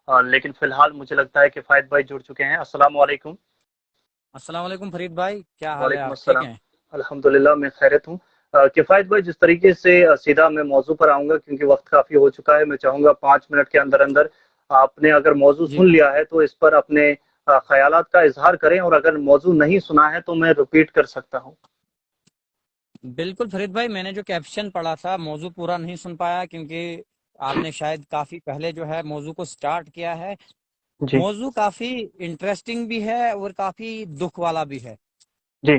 लेकिन फिलहाल मुझे लगता है कि फायद भाई जुड़ चुके हैं। अस्सलाम वालेकुम। अस्सलाम वालेकुम फरीद भाई, क्या हाल है? वालेकुम आप ठीक अस्सलाम। हैं? अल्हम्दुलिल्लाह मैं खैरियत हूँ। किफ़ायत भाई, जिस तरीके से सीधा मैं मौजू पर आऊँगा क्योंकि वक्त काफ़ी हो चुका है। मैं चाहूँगा 5 मिनट के अंदर-अंदर आपने अगर मौजू जी सुन लिया है तो इस पर अपने ख़यालात का इज़हार करें, और अगर मौजू नहीं सुना है तो मैं रिपीट कर सकता हूँ। बिल्कुल फरीद भाई, मैंने जो कैप्शन पढ़ा था मौजू पूरा नहीं सुन पाया क्योंकि आपने शायद काफी पहले जो है मौजू को स्टार्ट किया है। जी, मौजू काफी इंटरेस्टिंग भी है और काफी दुख वाला भी है। जी,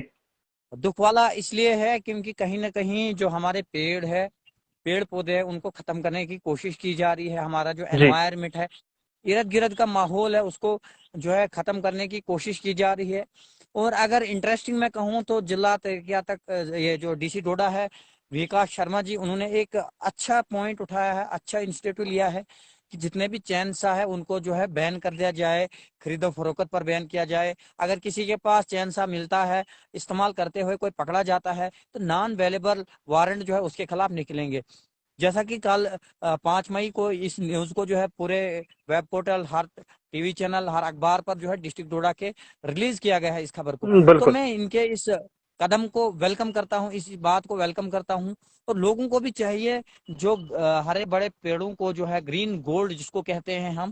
दुख वाला इसलिए है क्योंकि कहीं ना कहीं जो हमारे पेड़ पौधे हैं उनको खत्म करने की कोशिश की जा रही है। हमारा जो जी, एनवायरमेंट है, इर्द गिर्द का माहौल है, उसको जो है खत्म करने की कोशिश की जा रही है। और अगर इंटरेस्टिंग मैं कहूँ तो जिला तरक्या तक ये जो डीसी डोडा है, विकास शर्मा जी, उन्होंने एक अच्छा पॉइंट उठाया है, अच्छा इंस्टीट्यूट लिया है कि जितने भी चैन सा है उनको जो है बैन कर दिया जाए, खरीदो फरोख्त पर बैन किया जाए। अगर किसी के पास चैन सा मिलता है, इस्तेमाल करते हुए कोई पकड़ा जाता है, तो नॉन अवेलेबल वारंट जो है उसके खिलाफ निकलेंगे। जैसा कि कल 5 मई को इस न्यूज को जो है पूरे वेब पोर्टल, हर टीवी चैनल, हर अखबार पर जो है डिस्ट्रिक्ट डोडा के रिलीज किया गया है इस खबर को। तो बिल्कुल, मैं इनके इस कदम को वेलकम करता हूं, इस बात को वेलकम करता हूं। और लोगों को भी चाहिए जो हरे बड़े पेड़ों को जो है ग्रीन गोल्ड जिसको कहते हैं हम,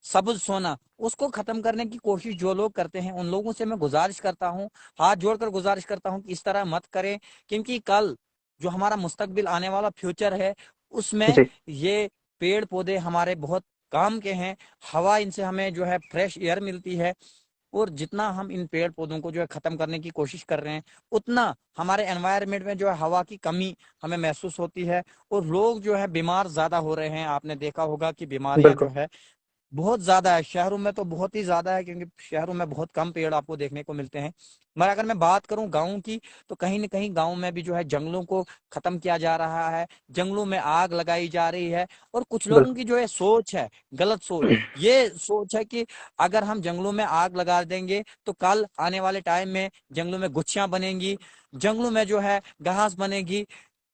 सबुज सोना, उसको खत्म करने की कोशिश जो लोग करते हैं उन लोगों से मैं गुजारिश करता हूं, हाथ जोड़कर गुजारिश करता हूं कि इस तरह मत करें। क्योंकि कल जो हमारा मुस्तकबिल आने वाला फ्यूचर है उसमें जी, ये पेड़ पौधे हमारे बहुत काम के हैं। हवा इनसे हमें जो है फ्रेश एयर मिलती है। और जितना हम इन पेड़ पौधों को जो है खत्म करने की कोशिश कर रहे हैं, उतना हमारे एनवायरनमेंट में जो है हवा की कमी हमें महसूस होती है। और लोग जो है बीमार ज्यादा हो रहे हैं। आपने देखा होगा कि बीमारियां जो बिल्कुल, है बहुत ज्यादा है, शहरों में तो बहुत ही ज्यादा है क्योंकि शहरों में बहुत कम पेड़ आपको देखने को मिलते हैं। मगर अगर मैं बात करूं गाँव की, तो कहीं ना कहीं गाँव में भी जो है जंगलों को खत्म किया जा रहा है, जंगलों में आग लगाई जा रही है। और कुछ लोगों बिल्कुल। की जो है सोच है, गलत सोच, ये सोच है कि अगर हम जंगलों में आग लगा देंगे तो कल आने वाले टाइम में जंगलों में गुच्छियां बनेंगी, जंगलों में जो है घास बनेगी,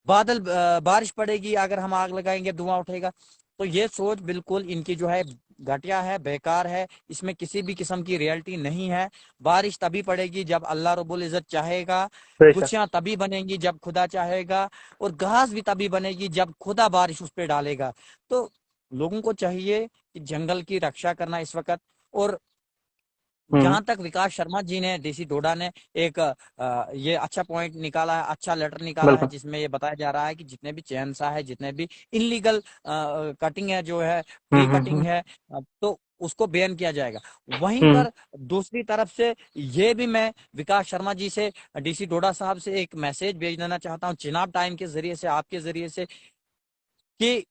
बारिश पड़ेगी, अगर हम आग लगाएंगे धुआं उठेगा। तो ये सोच बिल्कुल इनकी जो है घटिया है, बेकार है, इसमें किसी भी किस्म की रियलिटी नहीं है। बारिश तभी पड़ेगी जब अल्लाह रब्बुल इज्जत चाहेगा, बेशक। गुच्छियां तभी बनेंगी जब खुदा चाहेगा, और घास भी तभी बनेगी जब खुदा बारिश उस पर डालेगा। तो लोगों को चाहिए कि जंगल की रक्षा करना इस वक्त। और हुँ, जहां तक विकास शर्मा जी ने, डीसी डोडा ने एक ये अच्छा पॉइंट निकाला है, अच्छा लेटर निकाला है बिल्कुल। जिसमें ये बताया जा रहा है कि जितने भी चैनसा है, जितने भी इनलीगल कटिंग है, जो है हुँ, ट्री हुँ, कटिंग हुँ, है, तो उसको बैन किया जाएगा। वहीं हुँ, पर दूसरी तरफ से ये भी मैं विकास शर्मा जी से, डीसी डोडा साहब से एक मैसेज भेज देना चाहता हूँ चिनाब टाइम के जरिए से, आपके जरिए से, कि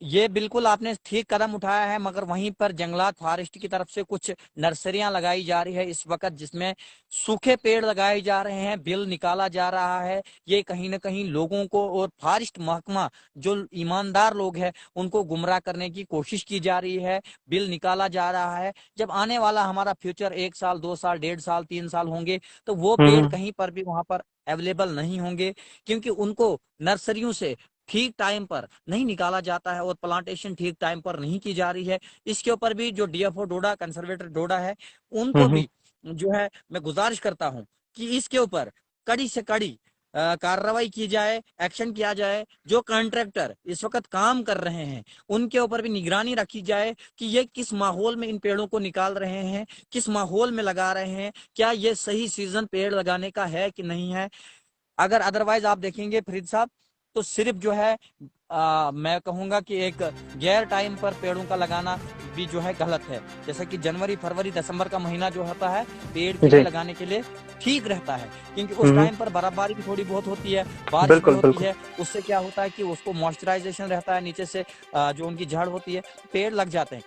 ये बिल्कुल आपने ठीक कदम उठाया है। मगर वहीं पर जंगलात फॉरेस्ट की तरफ से कुछ नर्सरियां लगाई जा रही है इस वक्त जिसमें सूखे पेड़ लगाए जा रहे हैं, बिल निकाला जा रहा है। ये कहीं ना कहीं लोगों को और फॉरेस्ट महकमा, जो ईमानदार लोग हैं, उनको गुमराह करने की कोशिश की जा रही है, बिल निकाला जा रहा है। जब आने वाला हमारा फ्यूचर 1 साल, 2 साल, 1.5 साल, 3 साल होंगे, तो वो हुँ, पेड़ हुँ, कहीं पर भी वहां पर अवेलेबल नहीं होंगे, क्योंकि उनको नर्सरियों से ठीक टाइम पर नहीं निकाला जाता है और प्लांटेशन ठीक टाइम पर नहीं की जा रही है। इसके ऊपर भी जो डीएफओ डोडा, कंजर्वेटर डोडा है, हुँ, उनको हुँ, भी जो है मैं गुजारिश करता हूं कि इसके ऊपर कड़ी से कड़ी कार्रवाई की जाए, एक्शन किया जाए। जो कॉन्ट्रैक्टर इस वक्त काम कर रहे हैं उनके ऊपर भी निगरानी रखी जाए कि ये किस माहौल में इन पेड़ों को निकाल रहे हैं, किस माहौल में लगा रहे हैं, क्या ये सही सीजन पेड़ लगाने का है कि नहीं है। अगर अदरवाइज आप देखेंगे फरीद साहब, तो सिर्फ जो है मैं कहूंगा कि एक गैर टाइम पर पेड़ों का लगाना भी जो है गलत है। जैसे कि जनवरी, फरवरी, दिसंबर का महीना जो होता है पेड़ के लिए जी। लगाने के लिए ठीक रहता है, क्योंकि हुँ, उस हुँ, टाइम पर बर्फबारी भी थोड़ी बहुत होती है, बारिश भी बिल्कुल, होती बिल्कुल। है। उससे क्या होता है कि उसको मॉइस्चराइजेशन रहता है नीचे से, जो उनकी जड़ होती है, पेड़ लग जाते हैं।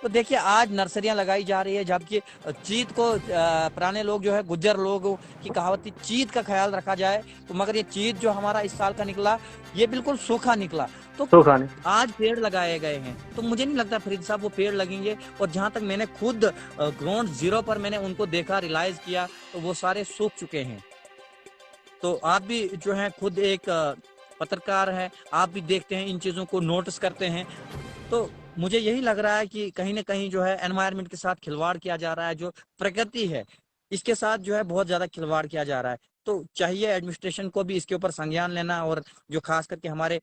तो देखिए आज नर्सरियां लगाई जा रही है, जबकि चीत को पुराने लोग जो है, गुज्जर लोगों की कहावत थी, चीत का ख्याल रखा जाए। तो मगर ये चीत जो हमारा इस साल का निकला, ये बिल्कुल सूखा निकला। तो तो खाने। आज पेड़ लगाए गए हैं, तो मुझे नहीं लगता फरीद साहब वो पेड़ लगेंगे। और जहां तक मैंने खुद ग्राउंड जीरो पर मैंने उनको देखा, रियलाइज किया, तो वो सारे सूख चुके हैं। तो आप भी जो है खुद एक पत्रकार है, आप भी देखते हैं इन चीजों को, नोटिस करते हैं। तो मुझे यही लग रहा है कि कहीं ना कहीं जो है एनवायरनमेंट के साथ खिलवाड़ किया जा रहा है, जो प्रकृति है इसके साथ जो है बहुत ज्यादा खिलवाड़ किया जा रहा है। तो चाहिए एडमिनिस्ट्रेशन को भी इसके ऊपर संज्ञान लेना, और जो खास करके हमारे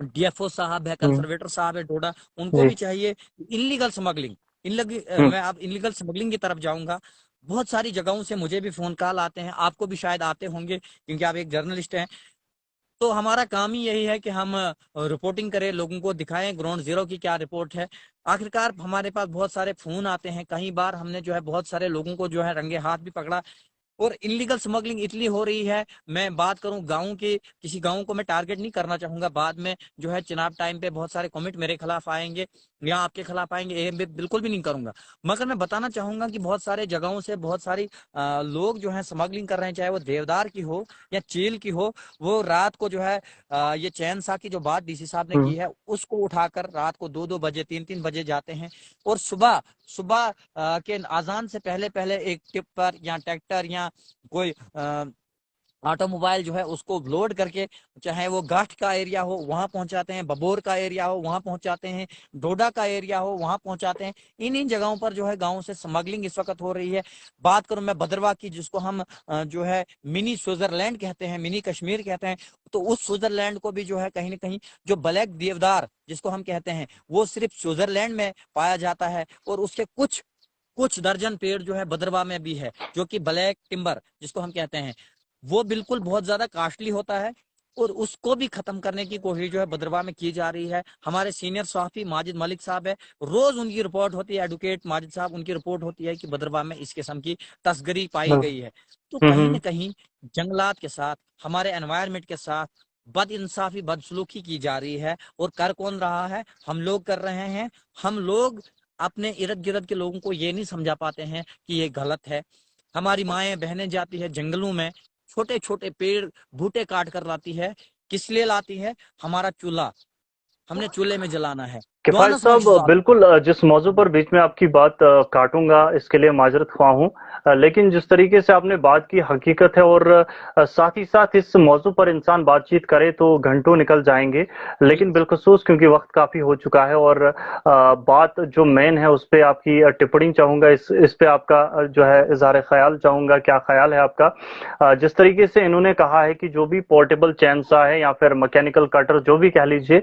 डीएफओ साहब है, हम्म। कंजर्वेटर साहब है डोडा, उनको जी। भी चाहिए इनलीगल स्मगलिंग, हम्म। मैं अब इनलीगल स्मगलिंग की तरफ जाऊंगा। बहुत सारी जगहों से मुझे भी फोन कॉल आते हैं, आपको भी शायद आते होंगे क्योंकि आप एक जर्नलिस्ट हैं। तो हमारा काम ही यही है कि हम रिपोर्टिंग करें, लोगों को दिखाएं ग्राउंड जीरो की क्या रिपोर्ट है। आखिरकार हमारे पास बहुत सारे फोन आते हैं, कई बार हमने जो है बहुत सारे लोगों को जो है रंगे हाथ भी पकड़ा। और इलीगल स्मगलिंग इतनी हो रही है, मैं बात करूं गाँव की, किसी गाँव को मैं टारगेट नहीं करना चाहूंगा, बाद में जो है चुनाव टाइम पे बहुत सारे कमेंट मेरे खिलाफ आएंगे या आपके खिलाफ आएंगे, ये मैं बिल्कुल भी नहीं करूंगा। मगर मैं बताना चाहूंगा कि बहुत सारे जगहों से बहुत सारी लोग जो है स्मगलिंग कर रहे हैं, चाहे वो देवदार की हो या चील की हो। वो रात को जो है ये चैन सा की जो बात डीसी साहब ने की हम्म। है, उसको उठाकर रात को 2-2 बजे 3-3 बजे जाते हैं, और सुबह सुबह के अजान से पहले पहले एक टिप्पर या ट्रैक्टर या कोई ऑटोमोबाइल जो है उसको लोड करके, चाहे वो गाठ का एरिया हो वहां पहुंचाते हैं, बबोर का एरिया हो वहां पहुंचाते हैं, डोडा का एरिया हो वहां पहुंचाते हैं। इन इन जगहों पर जो है गांव से स्मगलिंग इस वक्त हो रही है। बात करूं मैं भद्रवा की, जिसको हम जो है मिनी स्विट्जरलैंड कहते हैं, मिनी कश्मीर कहते हैं, तो उस स्विट्जरलैंड को भी जो है कहीं ना कहीं जो ब्लैक देवदार जिसको हम कहते हैं, वो सिर्फ स्विट्जरलैंड में पाया जाता है, और उसके कुछ कुछ दर्जन पेड़ जो है भद्रवा में भी है, जो कि ब्लैक टिम्बर जिसको हम कहते हैं, वो बिल्कुल बहुत ज्यादा कॉस्टली होता है। और उसको भी खत्म करने की कोशिश जो है भद्रवा में की जा रही है। हमारे सीनियर सहाफी माजिद मलिक साहब है, रोज उनकी रिपोर्ट होती है, एडवोकेट माजिद साहब, उनकी रिपोर्ट होती है कि भद्रवा में इस किस्म की तस्करी पाई बिल्कुल। गई है। तो कहीं ना हम्म। कहीं जंगलात के साथ, हमारे एनवायरनमेंट के साथ बद इंसाफी बदसलूकी की जा रही है। और कर कौन रहा है? हम लोग कर रहे हैं। हम लोग अपने इर्द गिर्द के लोगों को ये नहीं समझा पाते हैं कि ये गलत है। हमारी माएं बहनें जाती है जंगलों में, छोटे छोटे पेड़ बूटे काट कर लाती है। किस लिए लाती है? हमारा चूल्हा, हमने चूल्हे में जलाना है। किफ़ायत दोनों समझ साहब, बिल्कुल जिस मौजू पर बीच में आपकी बात काटूंगा इसके लिए माजरत ख्वाह हूँ, लेकिन जिस तरीके से आपने बात की हकीकत है, और साथ ही साथ इस मौजू पर इंसान बातचीत करे तो घंटों निकल जाएंगे, लेकिन बिलखसूस क्योंकि वक्त काफ़ी हो चुका है, और बात जो मेन है उस पे आपकी टिप्पणी चाहूंगा, इस पे आपका जो है इजहार ख्याल चाहूंगा, क्या ख्याल है आपका। जिस तरीके से इन्होंने कहा है कि जो भी पोर्टेबल चैनसा है या फिर मैकेनिकल कटर जो भी कह लीजिए,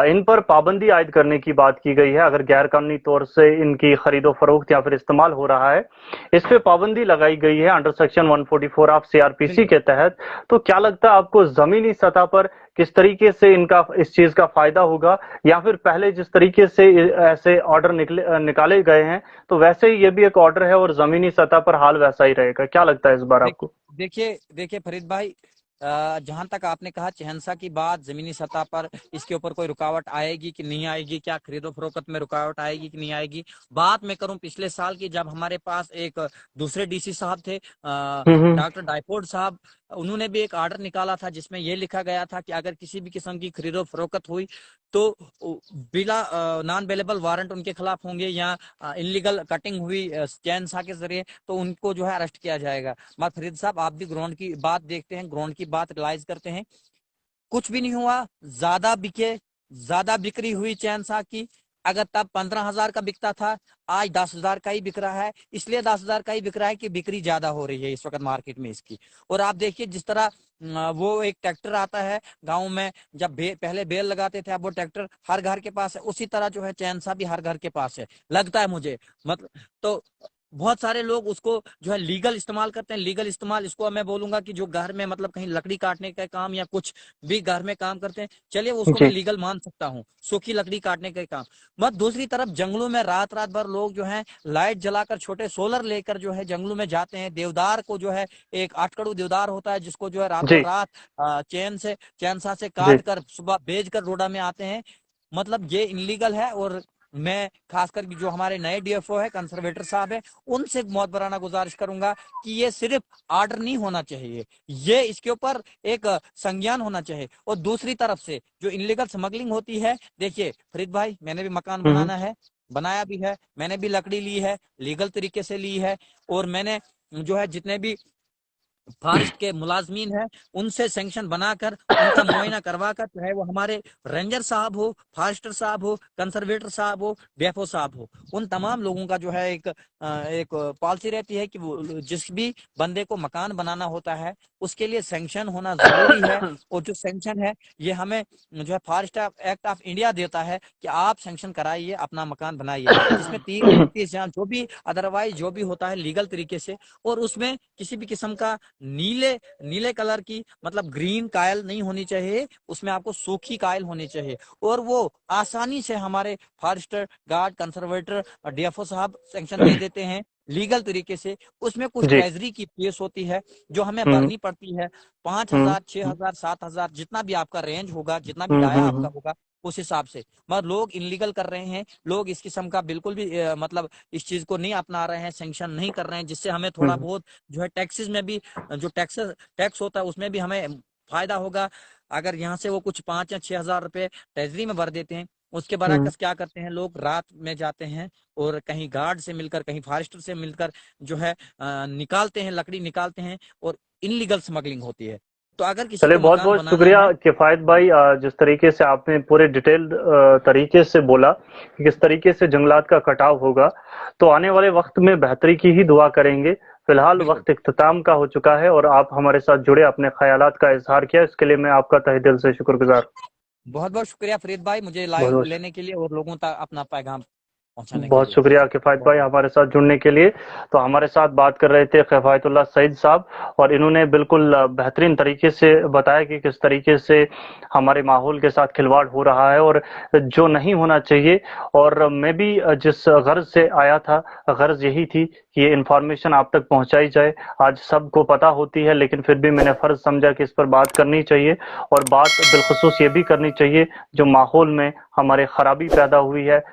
इन पर पाबंदी आयद करने की बात की गई है। अगर गैर कानूनी तौर से इनकी खरीदो फरोख्त या फिर इस्तेमाल हो रहा है, इस पे पाबंदी लगाई गई है अंडर सेक्शन 144 ऑफ सीआरपीसी बिल्कुल। के तहत। तो क्या लगता है आपको जमीनी सतह पर किस तरीके से इनका इस चीज का फायदा होगा, या फिर पहले जिस तरीके से ऐसे ऑर्डर निकाले गए हैं तो वैसे ही ये भी एक ऑर्डर है और जमीनी सतह पर हाल वैसा ही रहेगा? क्या लगता है इस बार देख आपको? देखिए देखिए फरीद भाई, जहां तक आपने कहा चहनसा की बात, जमीनी सतह पर इसके ऊपर कोई रुकावट आएगी कि नहीं आएगी, क्या खरीदो फरोख्त में रुकावट आएगी कि नहीं आएगी। बात मैं करूं पिछले साल की, जब हमारे पास एक दूसरे डीसी साहब थे, हम्म। डॉक्टर डायफोड साहब, उन्होंने भी एक ऑर्डर निकाला था जिसमें यह लिखा गया था कि अगर किसी भी किस्म की खरीदो फरोख्त हुई तो बिला नॉन अवेलेबल वारंट उनके खिलाफ होंगे, या इनलीगल कटिंग हुई चैन सा के जरिए, तो उनको जो है अरेस्ट किया जाएगा। मगर फरीद साहब, आप भी ग्राउंड की बात देखते हैं, ग्राउंड की बात रियलाइज करते हैं, कुछ भी नहीं हुआ। ज्यादा बिके, ज्यादा बिक्री हुई चैन सा की। अगर तब 15,000 का बिकता था, आज 10,000 का ही बिक रहा है। इसलिए 10,000 का ही बिक रहा है कि बिक्री ज्यादा हो रही है इस वक्त मार्केट में इसकी। और आप देखिए जिस तरह वो एक ट्रैक्टर आता है गांव में, जब पहले बेल लगाते थे, अब वो ट्रैक्टर हर घर के पास है, उसी तरह जो है चैन सा भी हर घर के पास है, लगता है मुझे। मतलब तो बहुत सारे लोग उसको जो है लीगल इस्तेमाल करते हैं। लीगल इस्तेमाल इसको मैं बोलूंगा कि जो घर में मतलब कहीं लकड़ी काटने का काम या कुछ भी घर में काम करते हैं, चलिए उसको मैं जी। लीगल मान सकता हूँ, सूखी लकड़ी काटने का काम। मत दूसरी तरफ जंगलों में रात रात भर लोग जो है लाइट जलाकर, छोटे सोलर लेकर जो है जंगलों में जाते हैं। देवदार को जो है, एक आटकड़ू देवदार होता है जिसको जो है रातों जी। रात चैनसा से जी। काट कर सुबह बेच कर रोडा में आते हैं। मतलब ये इनलीगल है। और मैं खासकर जो हमारे नए डीएफओ है, कंजर्वेटर साहब है, उनसे बहुत बराना गुजारिश करूंगा कि ये सिर्फ ऑर्डर नहीं होना चाहिए, ये इसके ऊपर एक संज्ञान होना चाहिए। और दूसरी तरफ से जो इनलीगल स्मगलिंग होती है, देखिए फरीद भाई, मैंने भी मकान हम्म। बनाना है, बनाया भी है, मैंने भी लकड़ी ली है, लीगल तरीके से ली है। और मैंने जो है जितने भी फॉरेस्ट के मुलाजमीन हैं, उनसे सैंक्शन बनाकर, उनका मुआयना करवाकर, चाहे वो हमारे रेंजर साहब हो, फॉरेस्टर साहब हो, कंजर्वेटर साहब हो, बीएफओ साहब हो, उन तमाम लोगों का जो है एक पॉलिसी रहती है कि वो जिस भी बंदे को मकान बनाना होता है उसके लिए सैंक्शन होना जरूरी है। और जो सैंक्शन है ये हमें जो है फॉरेस्ट एक्ट ऑफ इंडिया देता है कि आप सैंक्शन कराइए, अपना मकान बनाइए, जिसमें 30-35 जो भी अदरवाइज जो भी होता है लीगल तरीके से। और उसमें किसी भी किस्म का नीले नीले कलर की मतलब ग्रीन कायल नहीं होनी चाहिए, उसमें आपको सूखी कायल होनी चाहिए। और वो आसानी से हमारे फॉरेस्टर गार्ड कंजर्वेटर डीएफओ साहब सैंक्शन दे देते हैं लीगल तरीके से। उसमें कुछ जी। ट्रेजरी की फीस होती है जो हमें हम्म। भरनी पड़ती है, 5,000, हम्म। 6,000, 7,000, जितना भी आपका रेंज होगा, जितना भी हम्म। डाया आपका होगा उस हिसाब से। मगर लोग इनलीगल कर रहे हैं, लोग इस किस्म का बिल्कुल भी मतलब इस चीज को नहीं अपना रहे हैं, सैंक्शन नहीं कर रहे हैं, जिससे हमें थोड़ा हम्म। बहुत जो है टैक्सेस में भी जो टैक्स होता है उसमें भी हमें फायदा होगा। अगर यहाँ से वो कुछ 5 या 6 हज़ार रुपए ट्रेजरी में भर देते हैं, उसके हम्म। बरअक्स क्या करते हैं लोग, रात में जाते हैं और कहीं गार्ड से मिलकर, कहीं फॉरेस्टर से मिलकर जो है निकालते हैं, लकड़ी निकालते हैं, और इनलीगल स्मगलिंग होती है। तो अगर किसी चलिए, को बहुत मकान बहुत बनाना शुक्रिया है। किफायत भाई, जिस तरीके से आपने पूरे डिटेल्ड तरीके से बोला कि किस तरीके से जंगलात का कटाव होगा, तो आने वाले वक्त में बेहतरी की ही दुआ करेंगे। फिलहाल बिल्कुल। वक्त इख्तिताम का हो चुका है और आप हमारे साथ जुड़े, अपने ख्यालात का इजहार किया, इसके लिए मैं आपका तहे दिल से शुक्रगुजार। बहुत बहुत शुक्रिया फरीद भाई, मुझे बहुत लाइव बहुत लेने के लिए और लोगों तक अपना पैगाम पहुंचाने के बहुत लिए। शुक्रिया किफ़ायत बहुत भाई बहुत हमारे साथ जुड़ने के लिए। तो हमारे साथ बात कर रहे थे किफ़ायतुल्लाह सईद साहब, और इन्होंने बिल्कुल बेहतरीन तरीके से बताया कि किस तरीके से हमारे माहौल के साथ खिलवाड़ हो रहा है और जो नहीं होना चाहिए। और मैं भी जिस गर्ज से आया था, गर्ज यही थी कि ये इन्फॉर्मेशन आप तक पहुंचाई जाए। आज सबको पता होती है, लेकिन फिर भी मैंने फ़र्ज समझा कि इस पर बात करनी चाहिए, और बात बिलखुसूस ये भी करनी चाहिए जो माहौल में हमारे खराबी पैदा हुई है।